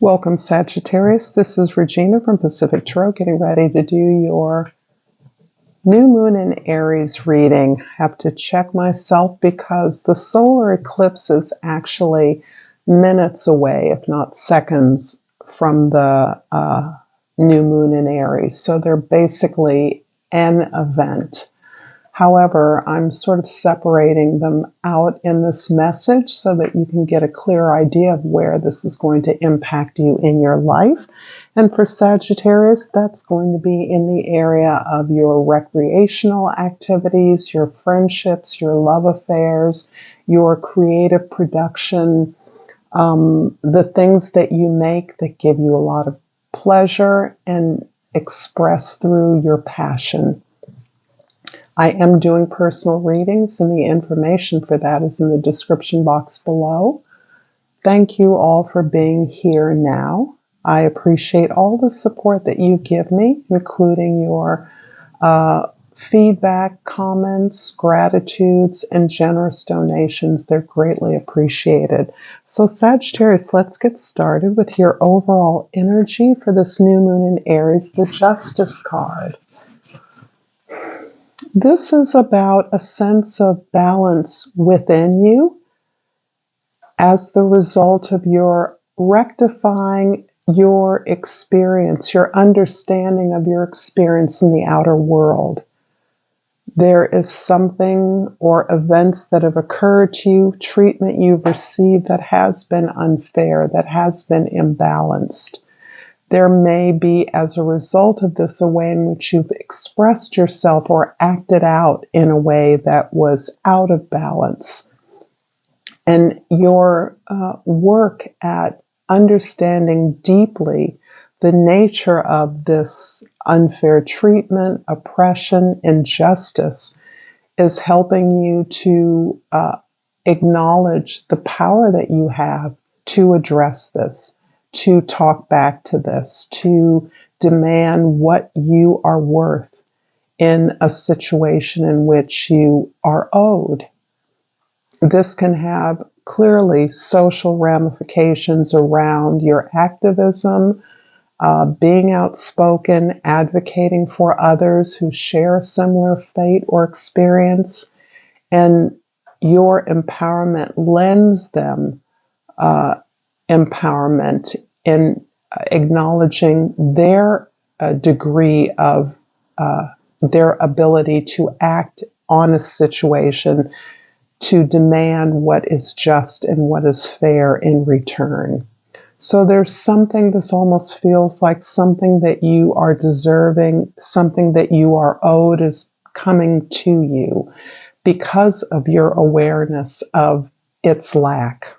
Welcome, Sagittarius. This is Regina from Pacific Tarot, getting ready to do your new moon in Aries reading. I have to check myself because the solar eclipse is actually minutes away, if not seconds, from the new moon in Aries. So they're basically an event. However, I'm sort of separating them out in this message so that you can get a clear idea of where this is going to impact you in your life. And for Sagittarius, that's going to be in the area of your recreational activities, your friendships, your love affairs, your creative production, the things that you make that give you a lot of pleasure and express through your passion. I am doing personal readings, and the information for that is in the description box below. Thank you all for being here now. I appreciate all the support that you give me, including your feedback, comments, gratitudes, and generous donations. They're greatly appreciated. So Sagittarius, let's get started with your overall energy for this new moon in Aries, the Justice card. This is about a sense of balance within you as the result of your rectifying your experience, your understanding of your experience in the outer world. There is something or events that have occurred to you, treatment you've received that has been unfair, that has been imbalanced. There may be, as a result of this, a way in which you've expressed yourself or acted out in a way that was out of balance. And your work at understanding deeply the nature of this unfair treatment, oppression, injustice is helping you to acknowledge the power that you have to address this, to talk back to this, to demand what you are worth in a situation in which you are owed. This can have clearly social ramifications around your activism, being outspoken, advocating for others who share a similar fate or experience, and your empowerment lends them empowerment in acknowledging their degree of their ability to act on a situation to demand what is just and what is fair in return. So there's something, this almost feels like something that you are deserving, something that you are owed is coming to you because of your awareness of its lack.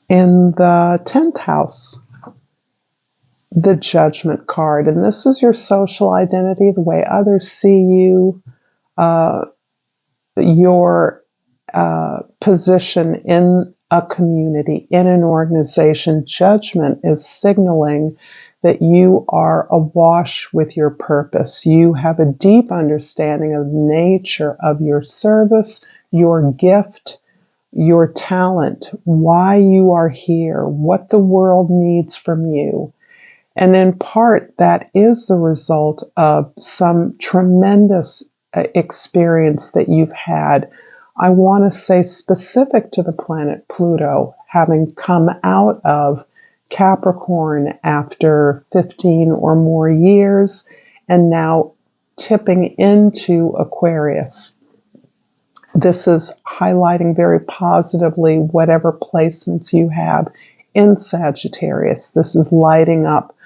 In the 10th house, the Judgment card, and this is your social identity, the way others see you, your position in a community, in an organization. Judgment is signaling that you are awash with your purpose. You have a deep understanding of the nature of your service, your gift, your talent, why you are here, what the world needs from you. And in part, that is the result of some tremendous experience that you've had. I want to say specific to the planet Pluto, having come out of Capricorn after 15 or more years, and now tipping into Aquarius. This is highlighting very positively whatever placements you have in Sagittarius. This is lighting up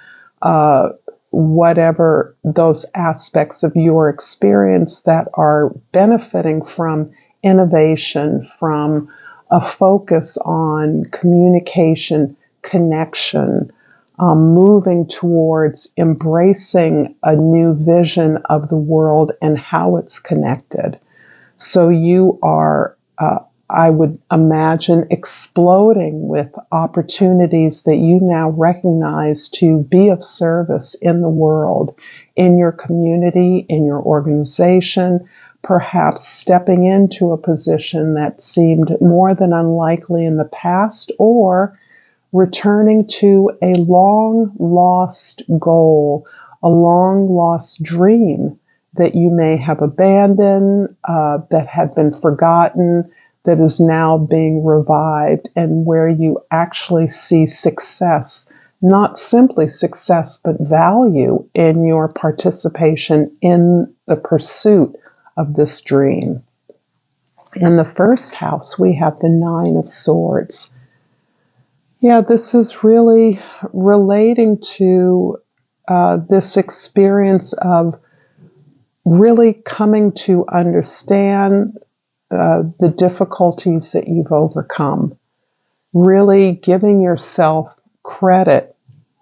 whatever those aspects of your experience that are benefiting from innovation, from a focus on communication, connection, moving towards embracing a new vision of the world and how it's connected. So you are, I would imagine, exploding with opportunities that you now recognize to be of service in the world, in your community, in your organization, perhaps stepping into a position that seemed more than unlikely in the past, or returning to a long lost goal, a long lost dream that you may have abandoned, that had been forgotten, that is now being revived, and where you actually see success, not simply success, but value in your participation in the pursuit of this dream. In the first house, we have the Nine of Swords. Yeah, this is really relating to this experience of really coming to understand the difficulties that you've overcome, really giving yourself credit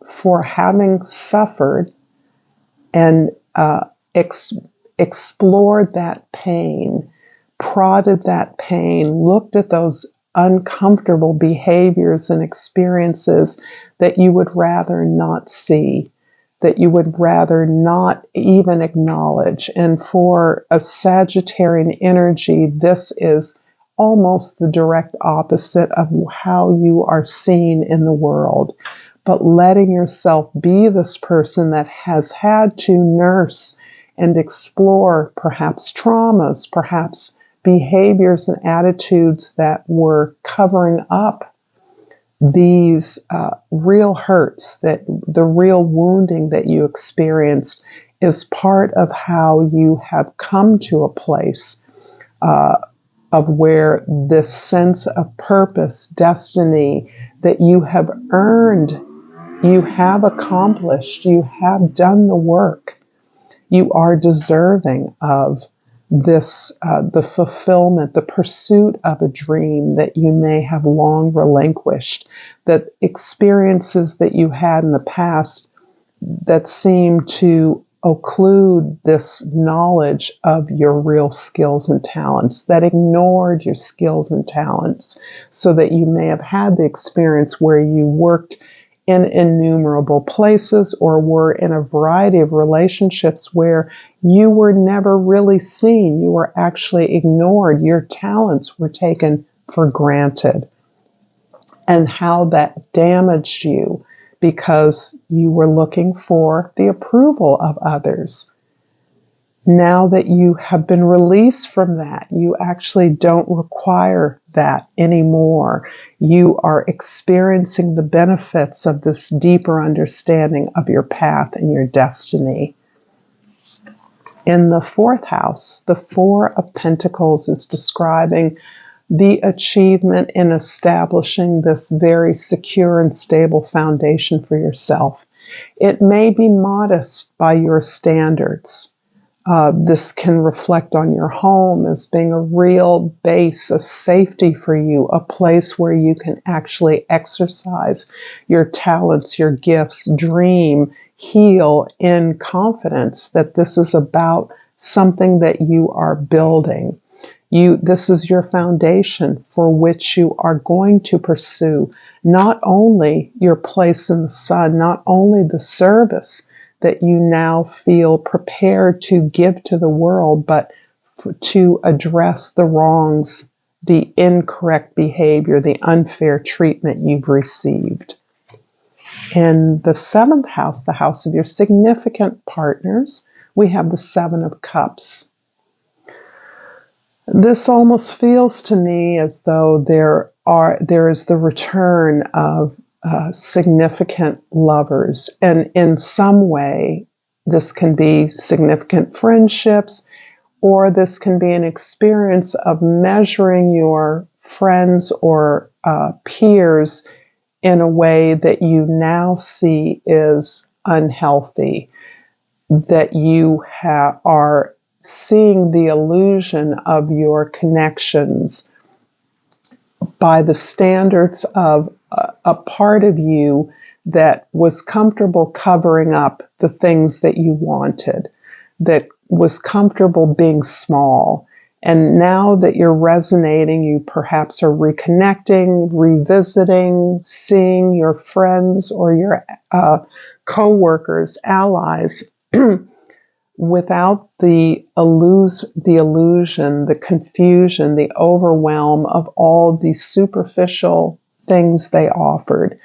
for having suffered and explored that pain, prodded that pain, looked at those uncomfortable behaviors and experiences that you would rather not see, that you would rather not even acknowledge. And for a Sagittarian energy, this is almost the direct opposite of how you are seen in the world. But letting yourself be this person that has had to nurse and explore perhaps traumas, perhaps behaviors and attitudes that were covering up these real hurts, that the real wounding that you experienced, is part of how you have come to a place of where this sense of purpose, destiny that you have earned, you have accomplished, you have done the work. You are deserving of this, the fulfillment, the pursuit of a dream that you may have long relinquished, that experiences that you had in the past that seem to occlude this knowledge of your real skills and talents, that ignored your skills and talents, so that you may have had the experience where you worked in innumerable places or were in a variety of relationships where you were never really seen. You were actually ignored. Your talents were taken for granted. And how that damaged you because you were looking for the approval of others. Now that you have been released from that, you actually don't require that anymore. You are experiencing the benefits of this deeper understanding of your path and your destiny. In the fourth house, the Four of Pentacles is describing the achievement in establishing this very secure and stable foundation for yourself. It may be modest by your standards. This can reflect on your home as being a real base of safety for you, a place where you can actually exercise your talents, your gifts, dream, heal in confidence that this is about something that you are building. This is your foundation for which you are going to pursue not only your place in the sun, not only the service that you now feel prepared to give to the world, but to address the wrongs, the incorrect behavior, the unfair treatment you've received. In the seventh house, the house of your significant partners, we have the Seven of Cups. This almost feels to me as though there is the return of significant lovers. And in some way, this can be significant friendships, or this can be an experience of measuring your friends or peers in a way that you now see is unhealthy, that you are seeing the illusion of your connections by the standards of a part of you that was comfortable covering up the things that you wanted, that was comfortable being small. And now that you're resonating, you perhaps are reconnecting, revisiting, seeing your friends or your co-workers, allies, without the illusion, the confusion, the overwhelm of all the superficial things they offered.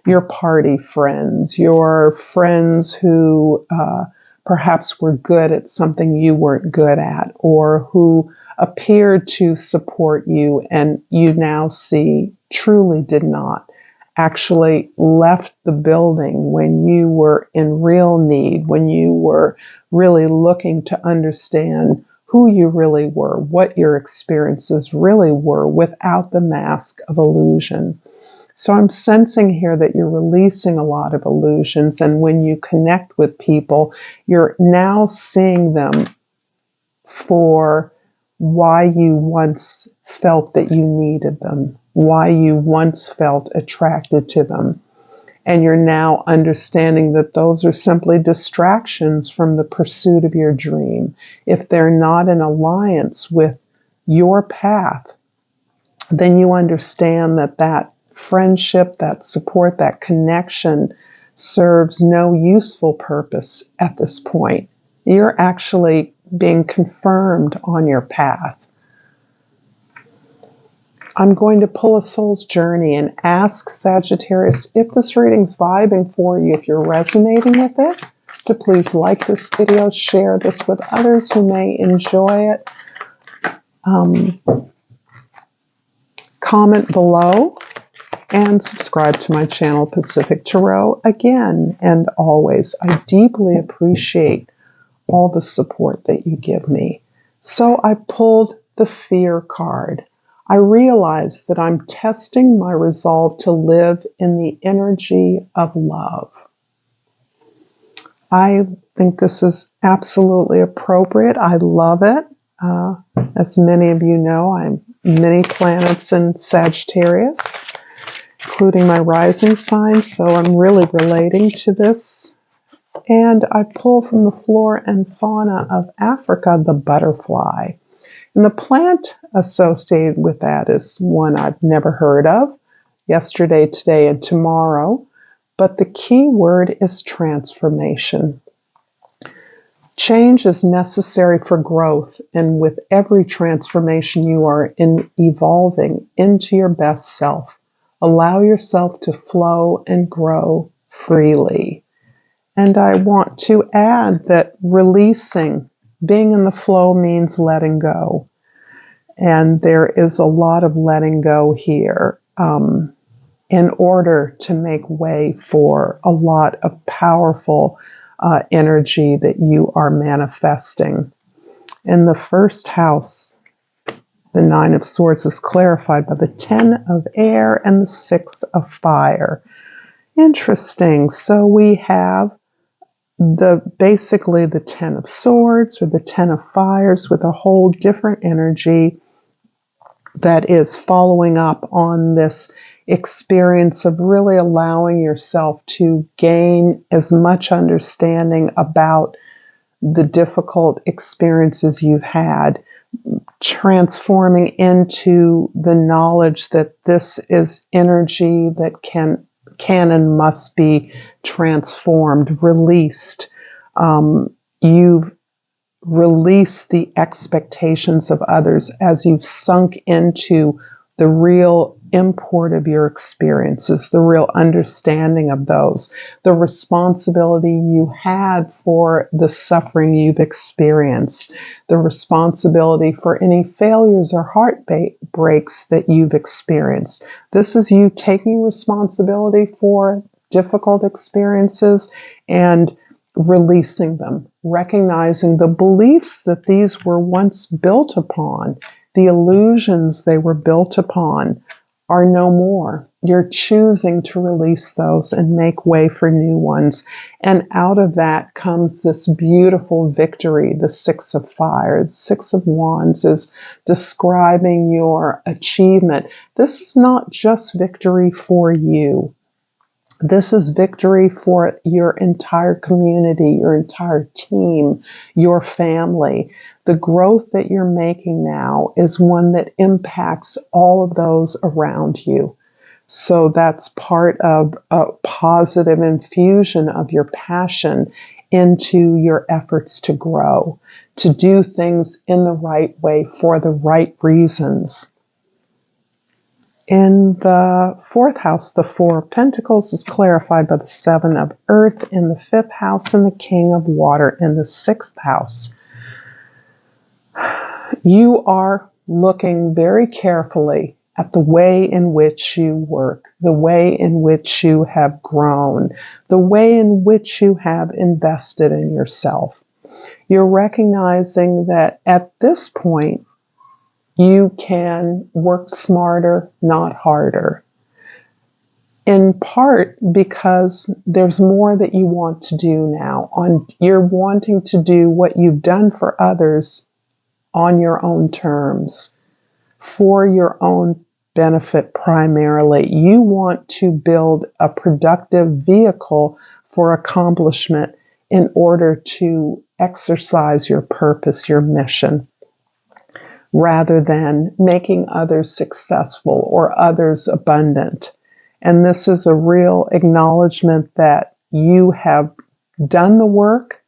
your party friends, your friends who perhaps were good at something you weren't good at, or who appeared to support you and you now see truly did not, actually left the building when you were in real need, when you were really looking to understand who you really were, what your experiences really were without the mask of illusion. So I'm sensing here that you're releasing a lot of illusions, and when you connect with people, you're now seeing them for why you once felt that you needed them, why you once felt attracted to them. And you're now understanding that those are simply distractions from the pursuit of your dream. If they're not in alliance with your path, then you understand that that friendship, that support, that connection serves no useful purpose at this point. You're actually being confirmed on your path. I'm going to pull a soul's journey and ask Sagittarius if this reading's vibing for you, if you're resonating with it, to please like this video, share this with others who may enjoy it. Comment below and subscribe to my channel, Pacific Tarot. Again and always, I deeply appreciate all the support that you give me. So I pulled the Fear card. I realize that I'm testing my resolve to live in the energy of love. I think this is absolutely appropriate. I love it. As many of you know, I'm many planets in Sagittarius, including my rising sign, so I'm really relating to this. And I pull from the flora and fauna of Africa the butterfly. And the plant associated with that is one I've never heard of, yesterday, today, and tomorrow. But the key word is transformation. Change is necessary for growth, and with every transformation you are evolving into your best self. Allow yourself to flow and grow freely. And I want to add that releasing, being in the flow means letting go. And there is a lot of letting go here in order to make way for a lot of powerful energy that you are manifesting. In the first house, the Nine of Swords is clarified by the Ten of Air and the Six of Fire. Interesting. So we have basically the Ten of Swords or the Ten of Fires with a whole different energy that is following up on this experience of really allowing yourself to gain as much understanding about the difficult experiences you've had, transforming into the knowledge that this is energy that can and must be transformed, released. You've released the expectations of others as you've sunk into the real import of your experiences, the real understanding of those, the responsibility you had for the suffering you've experienced, the responsibility for any failures or heartbreaks that you've experienced. This is you taking responsibility for difficult experiences and releasing them, recognizing the beliefs that these were once built upon, the illusions they were built upon are no more. You're choosing to release those and make way for new ones. And out of that comes this beautiful victory, the Six of Fire. The Six of Wands is describing your achievement. This is not just victory for you. This is victory for your entire community, your entire team, your family. The growth that you're making now is one that impacts all of those around you. So that's part of a positive infusion of your passion into your efforts to grow, to do things in the right way for the right reasons. In the 4th house, the 4 of Pentacles is clarified by the 7 of Earth in the 5th house and the King of Water in the 6th house. You are looking very carefully at the way in which you work, the way in which you have grown, the way in which you have invested in yourself. You're recognizing that at this point, you can work smarter, not harder. In part because there's more that you want to do now. You're wanting to do what you've done for others on your own terms, for your own benefit primarily. You want to build a productive vehicle for accomplishment in order to exercise your purpose, your mission, rather than making others successful or others abundant. And this is a real acknowledgement that you have done the work,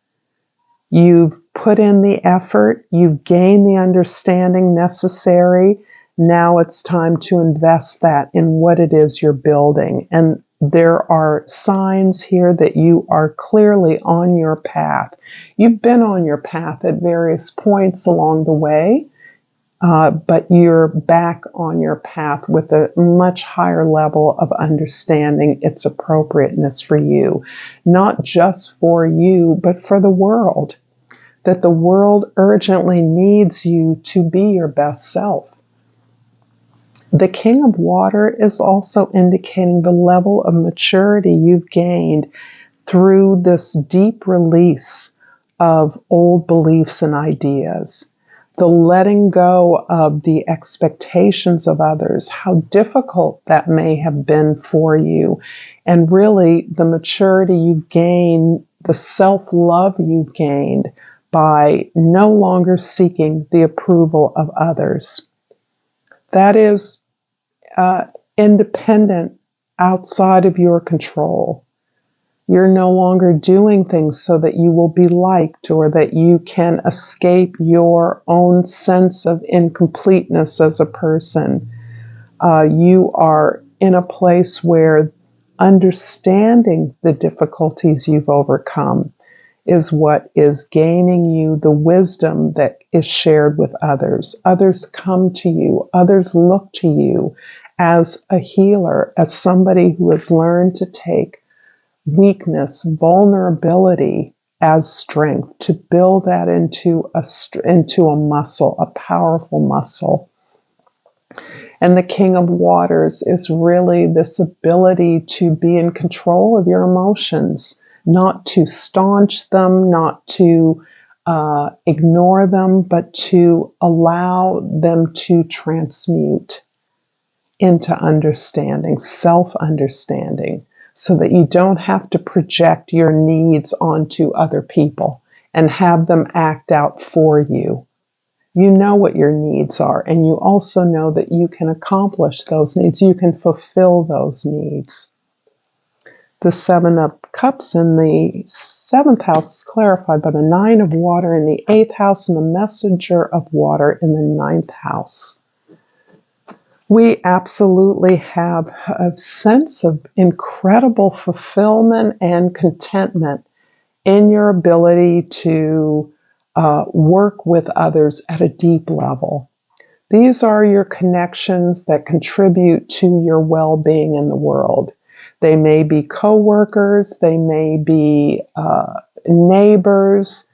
you've put in the effort, you've gained the understanding necessary. Now it's time to invest that in what it is you're building. And there are signs here that you are clearly on your path. You've been on your path at various points along the way, but you're back on your path with a much higher level of understanding its appropriateness for you. Not just for you, but for the world. That the world urgently needs you to be your best self. The King of Water is also indicating the level of maturity you've gained through this deep release of old beliefs and ideas. The letting go of the expectations of others, how difficult that may have been for you, and really the maturity you've gained, the self-love you've gained by no longer seeking the approval of others. That is independent, outside of your control. You're no longer doing things so that you will be liked or that you can escape your own sense of incompleteness as a person. You are in a place where understanding the difficulties you've overcome is what is gaining you the wisdom that is shared with others. Others come to you. Others look to you as a healer, as somebody who has learned to take weakness, vulnerability as strength, to build that into a muscle, a powerful muscle. And the King of Waters is really this ability to be in control of your emotions, not to staunch them, not to ignore them, but to allow them to transmute into understanding, self-understanding, so that you don't have to project your needs onto other people and have them act out for you. You know what your needs are, and you also know that you can accomplish those needs. You can fulfill those needs. The 7 of Cups in the 7th house is clarified by the 9 of Water in the 8th house and the Messenger of Water in the 9th house. We absolutely have a sense of incredible fulfillment and contentment in your ability to work with others at a deep level. These are your connections that contribute to your well-being in the world. They may be co-workers, they may be neighbors,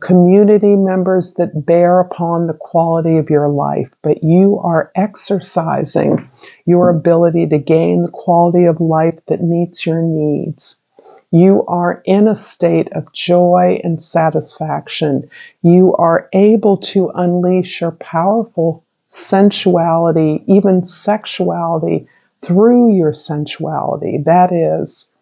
community members that bear upon the quality of your life, but you are exercising your ability to gain the quality of life that meets your needs. You are in a state of joy and satisfaction. You are able to unleash your powerful sensuality, even sexuality, through your sensuality. That is,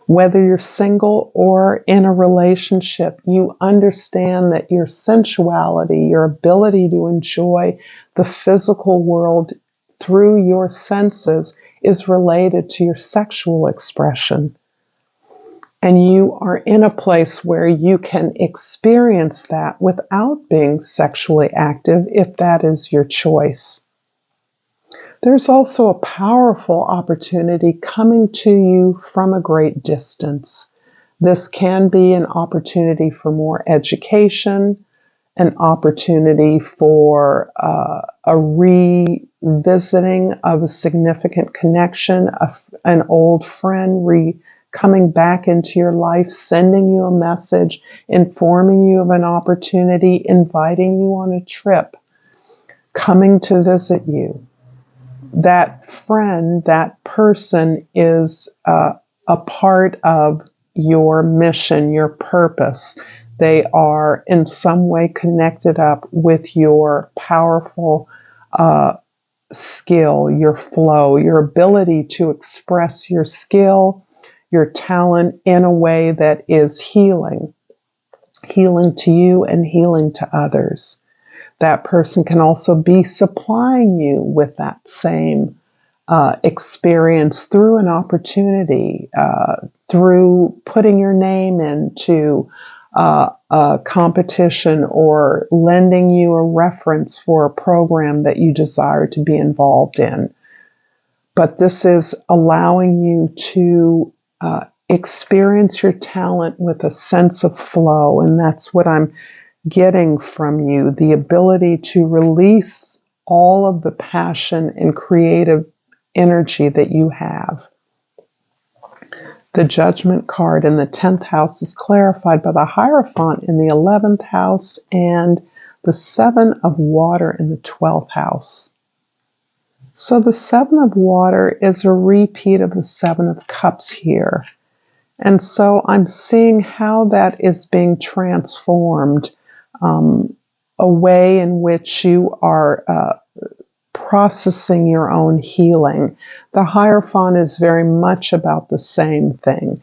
whether you're single or in a relationship, you understand that your sensuality, your ability to enjoy the physical world through your senses, is related to your sexual expression. And you are in a place where you can experience that without being sexually active, if that is your choice. There's also a powerful opportunity coming to you from a great distance. This can be an opportunity for more education, an opportunity for a revisiting of a significant connection, an old friend coming back into your life, sending you a message, informing you of an opportunity, inviting you on a trip, coming to visit you. That friend, that person is a part of your mission, your purpose. They are in some way connected up with your powerful skill, your flow, your ability to express your skill, your talent in a way that is healing to you and healing to others. That person can also be supplying you with that same experience through an opportunity, through putting your name into a competition or lending you a reference for a program that you desire to be involved in. But this is allowing you to experience your talent with a sense of flow, and that's what I'm getting from you, the ability to release all of the passion and creative energy that you have. The Judgment card in the 10th house is clarified by the Hierophant in the 11th house and the 7 of Water in the 12th house. So the 7 of Water is a repeat of the 7 of Cups here. And so I'm seeing how that is being transformed, a way in which you are processing your own healing. The Hierophant is very much about the same thing.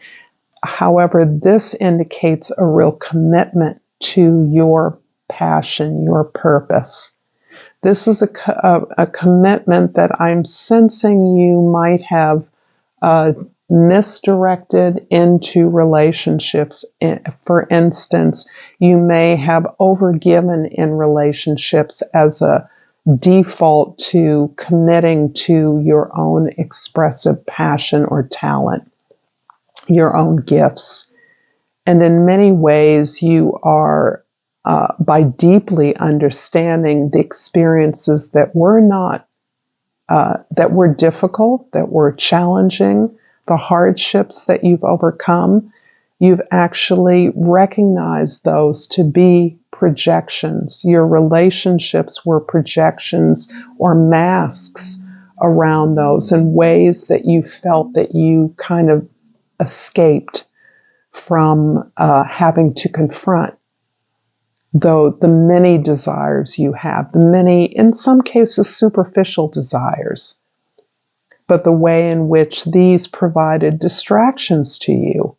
However, this indicates a real commitment to your passion, your purpose. This is a commitment that I'm sensing you might have misdirected into relationships. For instance, you may have overgiven in relationships as a default to committing to your own expressive passion or talent, your own gifts. And in many ways, you are, by deeply understanding the experiences that were not, that were difficult, that were challenging, the hardships that you've overcome, you've actually recognized those to be projections. Your relationships were projections or masks around those in ways that you felt that you kind of escaped from having to confront the many desires you have, the many, in some cases, superficial desires, but the way in which these provided distractions to you,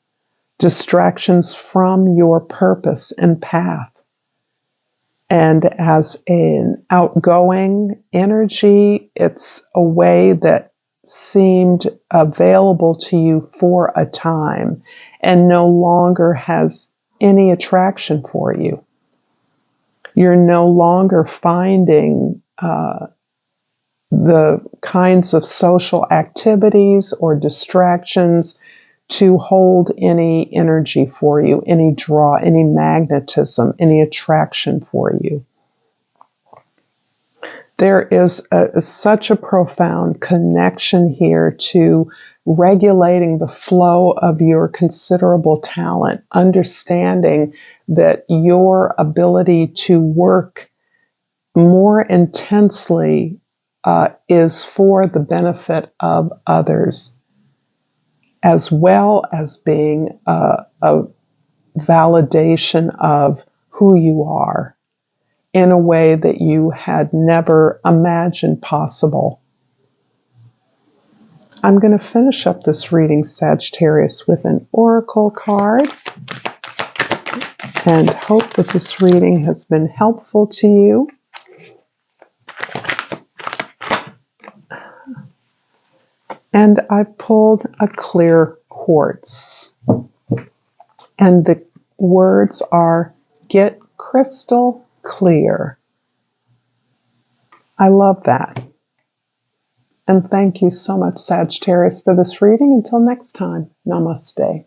distractions from your purpose and path. And as an outgoing energy, it's a way that seemed available to you for a time and no longer has any attraction for you. You're no longer finding the kinds of social activities or distractions to hold any energy for you, any draw, any magnetism, any attraction for you. There is such a profound connection here to regulating the flow of your considerable talent, understanding that your ability to work more intensely is for the benefit of others, as well as being a validation of who you are in a way that you had never imagined possible. I'm going to finish up this reading, Sagittarius, with an oracle card and hope that this reading has been helpful to you. And I pulled a clear quartz. And the words are, get crystal clear. I love that. And thank you so much, Sagittarius, for this reading. Until next time, namaste.